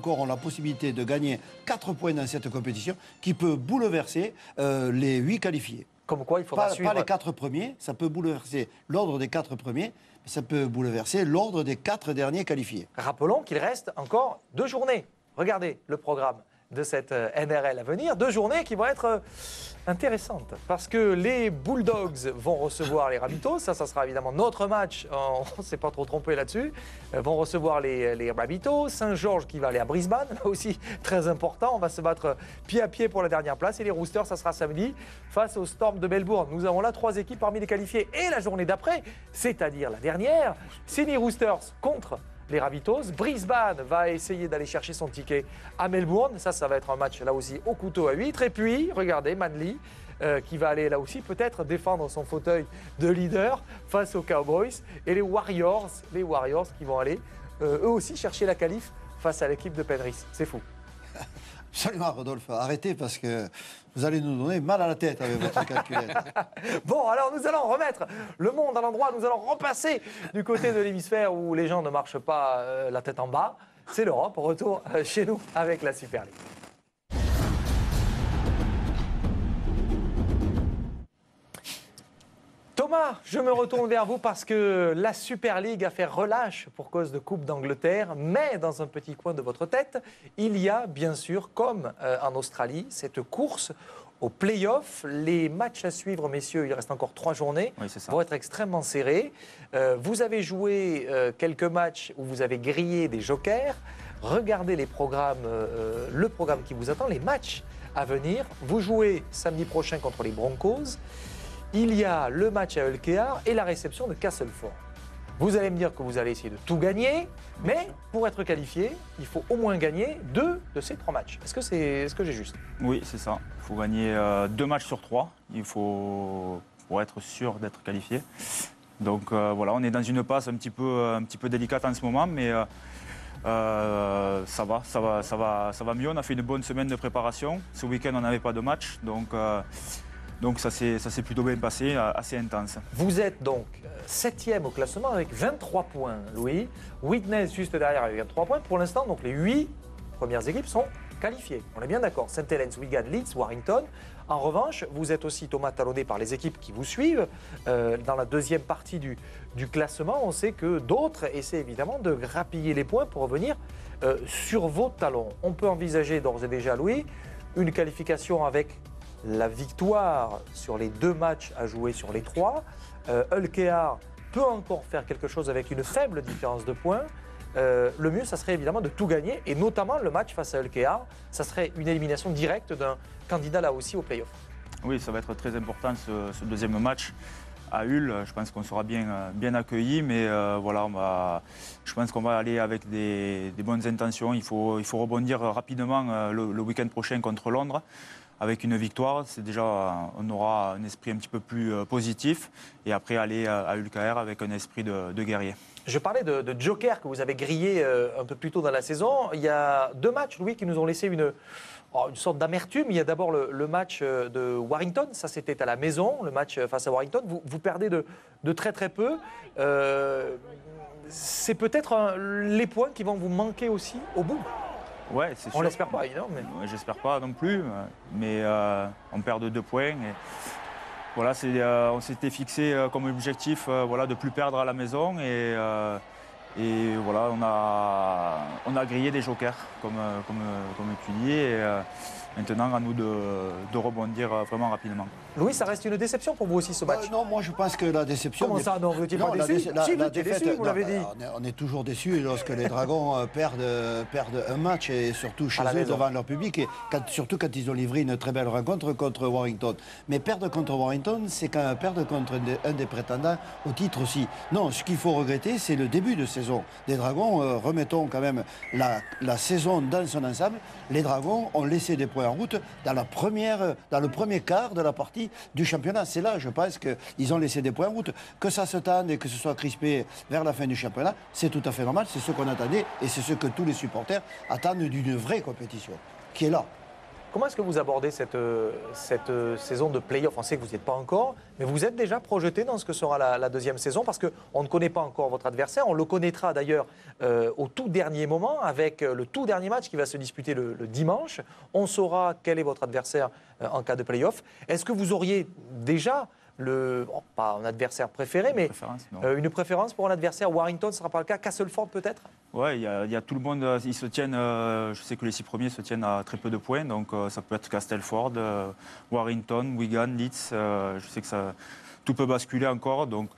Speaker 2: ont la possibilité de gagner 4 points dans cette compétition qui peut bouleverser les 8 qualifiés.
Speaker 1: Comme quoi, il faudra suivre.
Speaker 2: Pas les 4 premiers, ça peut bouleverser l'ordre des 4 premiers, mais ça peut bouleverser l'ordre des 4 derniers qualifiés.
Speaker 1: Rappelons qu'il reste encore 2 journées. Regardez le programme de cette NRL à venir. 2 journées qui vont être intéressantes parce que les Bulldogs vont recevoir les Rabbitohs. Ça sera évidemment notre match. On ne s'est pas trop trompé là-dessus. Vont recevoir les Rabbitohs. Saint-Georges qui va aller à Brisbane. Là aussi, très important. On va se battre pied à pied pour la dernière place. Et les Roosters, ça sera samedi face au Storm de Melbourne. Nous avons là 3 équipes parmi les qualifiés. Et la journée d'après, c'est-à-dire la dernière, Sydney Roosters contre les Rabbitohs. Brisbane va essayer d'aller chercher son ticket à Melbourne. Ça va être un match là aussi au couteau à huître. Et puis, regardez, Manly qui va aller là aussi peut-être défendre son fauteuil de leader face aux Cowboys. Et les Warriors qui vont aller eux aussi chercher la qualif face à l'équipe de Penrith. C'est fou.
Speaker 2: Absolument, Rodolphe. Arrêtez parce que vous allez nous donner mal à la tête avec votre calculette.
Speaker 1: Bon, alors nous allons remettre le monde à l'endroit. Nous allons repasser du côté de l'hémisphère où les gens ne marchent pas la tête en bas. C'est l'Europe. Retour chez nous avec la Super League. Thomas, je me retourne vers vous parce que la Super League a fait relâche pour cause de Coupe d'Angleterre, mais dans un petit coin de votre tête, il y a bien sûr, comme en Australie, cette course aux play-offs. Les matchs à suivre, messieurs, il reste encore 3 journées, vont être extrêmement serrés. Vous avez joué quelques matchs où vous avez grillé des jokers. Regardez les programmes, le programme qui vous attend, les matchs à venir. Vous jouez samedi prochain contre les Broncos. Il y a le match à Hull KR et la réception de Castleford. Vous allez me dire que vous allez essayer de tout gagner, mais pour être qualifié, il faut au moins gagner 2 de ces 3 matchs. Est-ce que j'ai juste?
Speaker 5: Oui, c'est ça. Il faut gagner 2 matchs sur 3. Il faut pour être sûr d'être qualifié. Donc voilà, on est dans une passe un petit peu délicate en ce moment, mais ça va mieux. On a fait une bonne semaine de préparation. Ce week-end, on n'avait pas de match, donc ça s'est plutôt bien passé, assez intense.
Speaker 1: Vous êtes donc 7e au classement avec 23 points, Louis. Witness juste derrière avec 23 points. Pour l'instant, donc les 8 premières équipes sont qualifiées. On est bien d'accord. St. Helens, Wigan, Leeds, Warrington. En revanche, vous êtes aussi, Thomas, talonné par les équipes qui vous suivent. Dans la deuxième partie du classement, on sait que d'autres essaient évidemment de grappiller les points pour revenir sur vos talons. On peut envisager d'ores et déjà, Louis, une qualification avec la victoire sur les 2 matchs à jouer sur les 3. Hull KR peut encore faire quelque chose avec une faible différence de points. Le mieux, ça serait évidemment de tout gagner, et notamment le match face à Hull KR. Ça serait une élimination directe d'un candidat là aussi au play-off.
Speaker 5: Oui, ça va être très important ce deuxième match à Hull. Je pense qu'on sera bien accueillis, mais voilà, je pense qu'on va aller avec des bonnes intentions. Il faut rebondir rapidement le week-end prochain contre Londres. Avec une victoire, on aura un esprit un petit peu plus positif, et après aller à Hull KR avec un esprit de guerrier.
Speaker 1: Je parlais de joker que vous avez grillé un peu plus tôt dans la saison. Il y a 2 matchs, Louis, qui nous ont laissé une sorte d'amertume. Il y a d'abord le match de Warrington, ça c'était à la maison, le match face à Warrington. Vous perdez de très très peu. C'est peut-être les points qui vont vous manquer aussi au bout.
Speaker 5: Ouais, c'est sûr.
Speaker 1: On l'espère pas, évidemment. Mais...
Speaker 5: J'espère pas non plus, mais on perd de 2 points. Et voilà, on s'était fixé comme objectif de ne plus perdre à la maison. Et voilà, on a grillé des jokers, comme tu dis. Et maintenant, à nous de rebondir vraiment rapidement.
Speaker 1: Louis, ça reste une déception pour vous aussi ce match?
Speaker 2: Non, moi je pense que la déception...
Speaker 1: Comment ça, non, vous n'étiez pas déçu? Si, vous étiez déçu, vous l'avez dit.
Speaker 2: On est toujours déçu lorsque les Dragons perdent un match, et surtout chez eux, devant leur public, et surtout quand ils ont livré une très belle rencontre contre Warrington. Mais perdre contre Warrington, c'est quand même perdre contre un des prétendants au titre aussi. Non, ce qu'il faut regretter, c'est le début de saison des Dragons. Remettons quand même la saison dans son ensemble. Les Dragons ont laissé des points en route dans le premier quart de la partie du championnat. C'est là, je pense, qu'ils ont laissé des points en route. Que ça se tende et que ce soit crispé vers la fin du championnat, c'est tout à fait normal. C'est ce qu'on attendait, et c'est ce que tous les supporters attendent d'une vraie compétition, qui est là.
Speaker 1: Comment est-ce que vous abordez cette saison de play-off? On sait que vous n'y êtes pas encore, mais vous êtes déjà projeté dans ce que sera la deuxième saison, parce qu'on ne connaît pas encore votre adversaire. On le connaîtra d'ailleurs au tout dernier moment, avec le tout dernier match qui va se disputer le dimanche. On saura quel est votre adversaire en cas de play-off. Est-ce que vous auriez déjà pas un adversaire préféré, mais une préférence pour un adversaire? Warrington, ce ne sera pas le cas. Castleford peut-être?
Speaker 5: Oui, il y a tout le monde. Ils se tiennent. Je sais que les 6 premiers se tiennent à très peu de points, donc ça peut être Castleford, Warrington, Wigan, Leeds. Je sais que tout peut basculer encore. Donc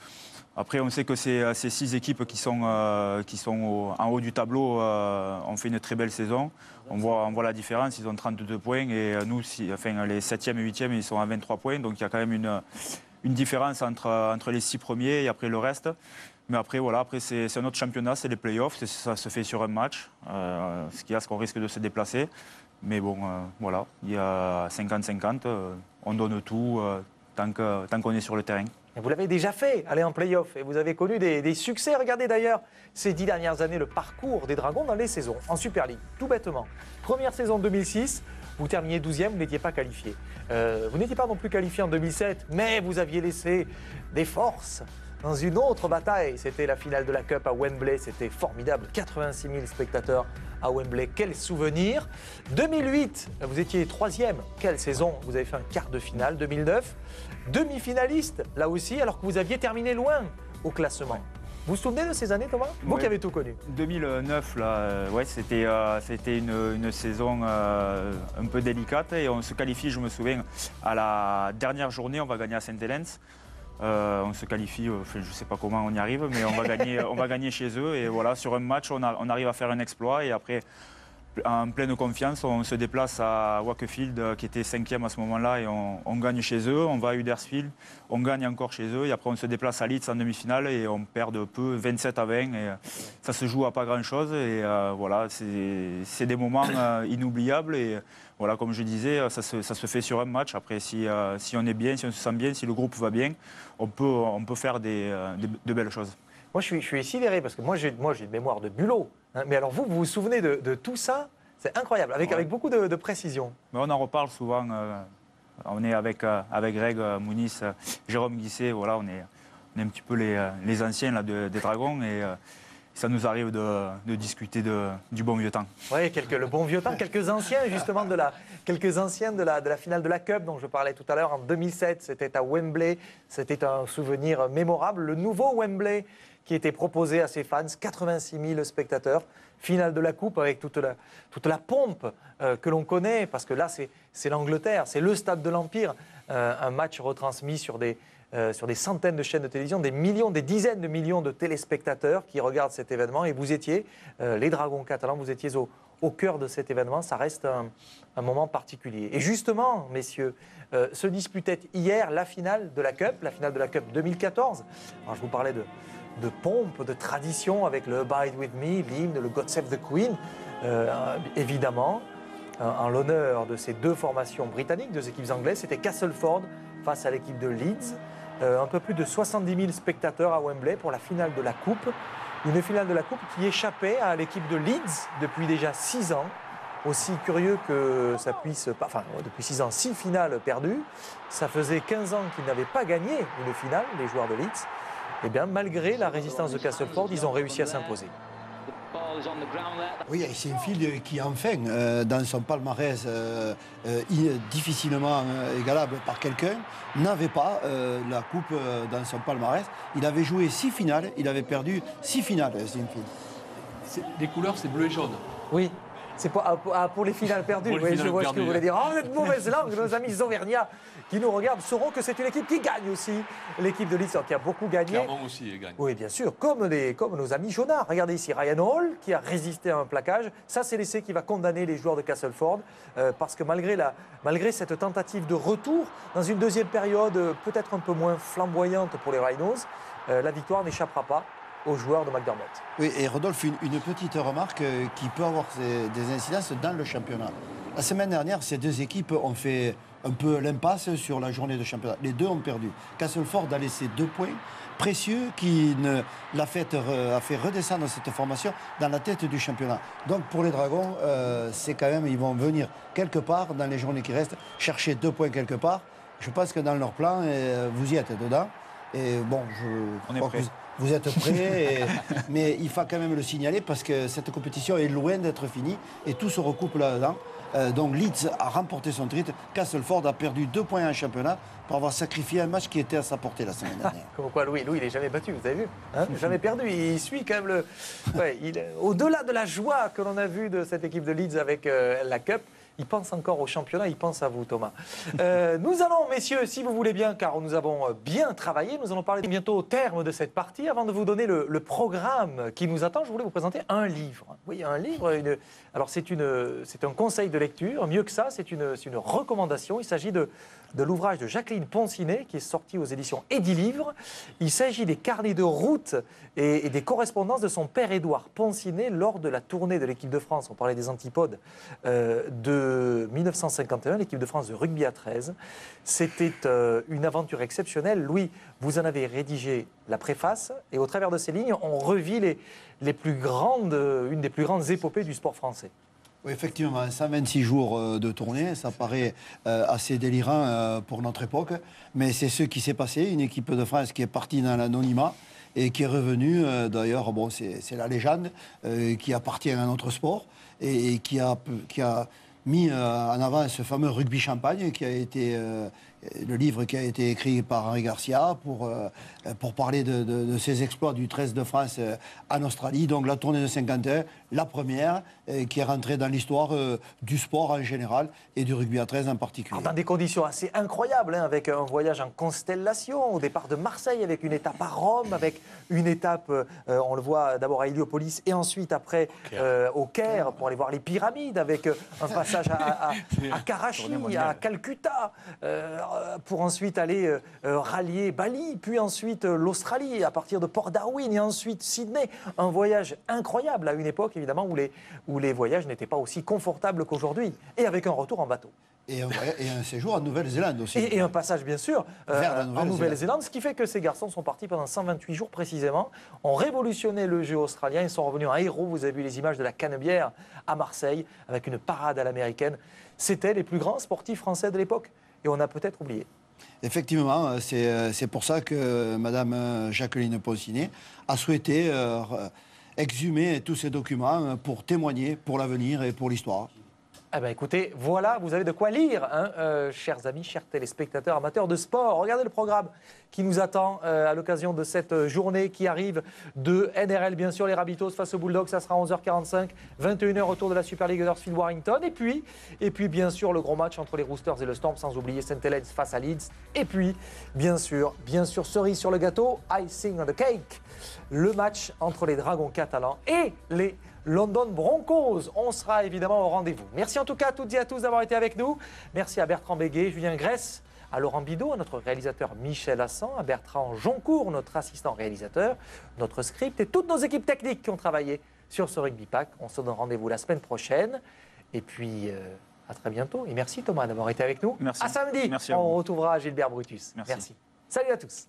Speaker 5: après, on sait que ces 6 équipes qui sont en haut du tableau ont fait une très belle saison. On voit la différence. Ils ont 32 points et nous, les 7e et 8e, ils sont à 23 points. Donc il y a quand même une différence entre les 6 premiers et après le reste. Mais après, voilà, c'est un autre championnat, c'est les playoffs, ça se fait sur un match, ce qu'on risque de se déplacer. Mais bon, voilà, il y a 50-50, on donne tout tant qu'on est sur le terrain.
Speaker 1: Et vous l'avez déjà fait, aller en play-off, et vous avez connu des succès. Regardez d'ailleurs ces 10 dernières années le parcours des Dragons dans les saisons, en Super League, tout bêtement. Première saison 2006, vous terminiez 12e, vous n'étiez pas qualifié. Vous n'étiez pas non plus qualifié en 2007, mais vous aviez laissé des forces dans une autre bataille. C'était la finale de la Cup à Wembley, c'était formidable, 86 000 spectateurs à Wembley, quel souvenir. 2008, vous étiez 3e, quelle saison, vous avez fait un quart de finale. 2009, demi-finaliste, là aussi, alors que vous aviez terminé loin au classement. Ouais. Vous vous souvenez de ces années, Thomas? Vous qui avez tout connu.
Speaker 5: 2009, c'était une saison un peu délicate et on se qualifie, je me souviens, à la dernière journée, on va gagner à Saint-Helens. On se qualifie, je ne sais pas comment on y arrive, mais on va gagner chez eux. Et voilà, sur un match, on arrive à faire un exploit. Et après, en pleine confiance, on se déplace à Wakefield, qui était 5e à ce moment-là, et on gagne chez eux. On va à Huddersfield, on gagne encore chez eux. Et après, on se déplace à Leeds en demi-finale et on perd de peu, 27-20. Et ça se joue à pas grand-chose. Et voilà, c'est des moments inoubliables. Et voilà, comme je disais, ça se fait sur un match. Après, si on est bien, si on se sent bien, si le groupe va bien, on peut faire de belles choses.
Speaker 1: Moi, je suis sidéré parce que moi, j'ai une mémoire de bulot. Hein, mais alors, vous vous souvenez de tout ça? C'est incroyable, avec beaucoup de précision.
Speaker 5: Mais on en reparle souvent. On est avec Greg Mounis, Jérôme Guisset. Voilà, on est un petit peu les anciens là, des Dragons. Et ça nous arrive de discuter du bon vieux temps.
Speaker 1: Oui, le bon vieux temps, quelques anciens justement de la finale de la Cup dont je parlais tout à l'heure en 2007. C'était à Wembley, c'était un souvenir mémorable. Le nouveau Wembley qui était proposé à ses fans, 86 000 spectateurs. Finale de la Coupe avec toute la pompe que l'on connaît, parce que là c'est l'Angleterre, c'est le stade de l'Empire. Un match retransmis sur des centaines de chaînes de télévision, des dizaines de millions de téléspectateurs qui regardent cet événement. Et vous étiez, les Dragons catalans, vous étiez au cœur de cet événement. Ça reste un moment particulier. Et justement, messieurs, se disputait hier la finale de la Cup 2014. Alors, je vous parlais de pompe, de tradition avec le Abide With Me, l'hymne, le God Save the Queen, évidemment. En l'honneur de ces deux formations britanniques, deux équipes anglaises, c'était Castleford face à l'équipe de Leeds. Un peu plus de 70 000 spectateurs à Wembley pour la finale de la Coupe. Une finale de la Coupe qui échappait à l'équipe de Leeds depuis déjà 6 ans. Aussi curieux que ça puisse... Enfin, depuis 6 ans, 6 finales perdues. Ça faisait 15 ans qu'ils n'avaient pas gagné une finale, les joueurs de Leeds. Eh bien, malgré la résistance de Castleford, ils ont réussi à s'imposer.
Speaker 2: Oui, c'est une fille qui, enfin, dans son palmarès difficilement égalable par quelqu'un, n'avait pas la coupe dans son palmarès. Il avait joué 6 finales, il avait perdu 6 finales, c'est une fille.
Speaker 3: Les couleurs, c'est bleu et jaune.
Speaker 1: Oui, c'est pour les finales perdues. Oui, je vois ce que vous voulez dire. Oh, vous êtes mauvaise langue, nos amis auvergnats qui nous regardent sauront que c'est une équipe qui gagne aussi. L'équipe de Leeds qui a beaucoup gagné.
Speaker 3: Clermont aussi gagne.
Speaker 1: Oui, bien sûr, comme nos amis jaunards. Regardez ici, Ryan Hall qui a résisté à un plaquage. Ça, c'est l'essai qui va condamner les joueurs de Castleford. Parce que malgré cette tentative de retour, dans une deuxième période peut-être un peu moins flamboyante pour les Rhinos, la victoire n'échappera pas aux joueurs de McDermott.
Speaker 2: Oui, et Rodolphe, une petite remarque qui peut avoir des incidences dans le championnat. La semaine dernière, ces deux équipes ont fait un peu l'impasse sur la journée de championnat. Les deux ont perdu. Castleford a laissé 2 points précieux qui a fait redescendre cette formation dans la tête du championnat. Donc pour les Dragons, c'est quand même, ils vont venir quelque part dans les journées qui restent, chercher 2 points quelque part. Je pense que dans leur plan, vous y êtes dedans. Et bon,
Speaker 5: On est prêts.
Speaker 2: vous êtes prêts, mais il faut quand même le signaler parce que cette compétition est loin d'être finie et tout se recoupe là-dedans. Donc Leeds a remporté son titre, Castleford a perdu 2 points en championnat pour avoir sacrifié un match qui était à sa portée la semaine dernière.
Speaker 1: Comme quoi, Louis, il n'est jamais battu, vous avez vu hein, jamais perdu, il suit quand même le... Ouais, au-delà de la joie que l'on a vue de cette équipe de Leeds avec la Cup, il pense encore au championnat, il pense à vous, Thomas. Nous allons, messieurs, si vous voulez bien, car nous avons bien travaillé, nous allons parler bientôt au terme de cette partie. Avant de vous donner le programme qui nous attend, je voulais vous présenter un livre. Oui, un livre. Alors, c'est un conseil de lecture. Mieux que ça, c'est une recommandation. Il s'agit de l'ouvrage de Jacqueline Poncinet, qui est sorti aux éditions Edilivre. Il s'agit des carnets de route et des correspondances de son père Édouard Poncinet lors de la tournée de l'équipe de France. On parlait des antipodes de 1951, l'équipe de France de rugby à 13. C'était une aventure exceptionnelle. Louis, vous en avez rédigé la préface et au travers de ces lignes, on revit une des plus grandes épopées du sport français.
Speaker 2: Oui, effectivement, 126 jours de tournée, ça paraît assez délirant pour notre époque, mais c'est ce qui s'est passé, une équipe de France qui est partie dans l'anonymat et qui est revenue, d'ailleurs, bon, c'est la légende, qui appartient à notre sport et qui a mis en avant ce fameux rugby champagne qui a été le livre qui a été écrit par Henri Garcia pour parler de ses exploits du 13 de France en Australie. Donc la tournée de 51, la première, qui est rentrée dans l'histoire du sport en général et du rugby à 13 en particulier.
Speaker 1: Alors, dans des conditions assez incroyables, hein, avec un voyage en constellation, au départ de Marseille, avec une étape à Rome, avec une étape, on le voit d'abord à Héliopolis et ensuite après au Caire pour aller voir les pyramides, avec un passage à Karachi, à Calcutta, pour ensuite aller rallier Bali, puis ensuite l'Australie, à partir de Port Darwin, et ensuite Sydney. Un voyage incroyable à une époque, évidemment, où les voyages n'étaient pas aussi confortables qu'aujourd'hui, et avec un retour en bateau.
Speaker 2: Et un séjour en Nouvelle-Zélande aussi.
Speaker 1: Et un passage, bien sûr, en
Speaker 2: Nouvelle-Zélande.
Speaker 1: Nouvelle-Zélande, ce qui fait que ces garçons sont partis pendant 128 jours précisément, ont révolutionné le jeu australien, ils sont revenus en héros. Vous avez vu les images de la Canebière à Marseille, avec une parade à l'américaine. C'était les plus grands sportifs français de l'époque, et on a peut-être oublié.
Speaker 2: Effectivement, c'est pour ça que Mme Jacqueline Poncinet a souhaité exhumer tous ces documents pour témoigner pour l'avenir et pour l'histoire.
Speaker 1: Eh bien, écoutez, voilà, vous avez de quoi lire, hein, chers amis, chers téléspectateurs, amateurs de sport. Regardez le programme qui nous attend à l'occasion de cette journée qui arrive de NRL, bien sûr, les Rabbitohs face aux Bulldogs, ça sera 11h45, 21h autour de la Super League Huddersfield Warrington. Et puis, bien sûr, le gros match entre les Roosters et le Storm, sans oublier St. Helens face à Leeds. Et puis, bien sûr, cerise sur le gâteau, icing on the cake, le match entre les Dragons catalans et les London Broncos. On sera évidemment au rendez-vous. Merci en tout cas à toutes et à tous d'avoir été avec nous. Merci à Bertrand Béguet, Julien Grèce, à Laurent Bidot, à notre réalisateur Michel Hassan, à Bertrand Joncourt, notre assistant réalisateur, notre script et toutes nos équipes techniques qui ont travaillé sur ce Rugby Pack. On se donne rendez-vous la semaine prochaine. Et puis, à très bientôt. Et merci Thomas d'avoir été avec nous.
Speaker 5: Merci.
Speaker 1: À samedi,
Speaker 5: Merci à
Speaker 1: on
Speaker 5: vous.
Speaker 1: retrouvera Gilbert Brutus.
Speaker 5: Merci.
Speaker 1: Salut à tous.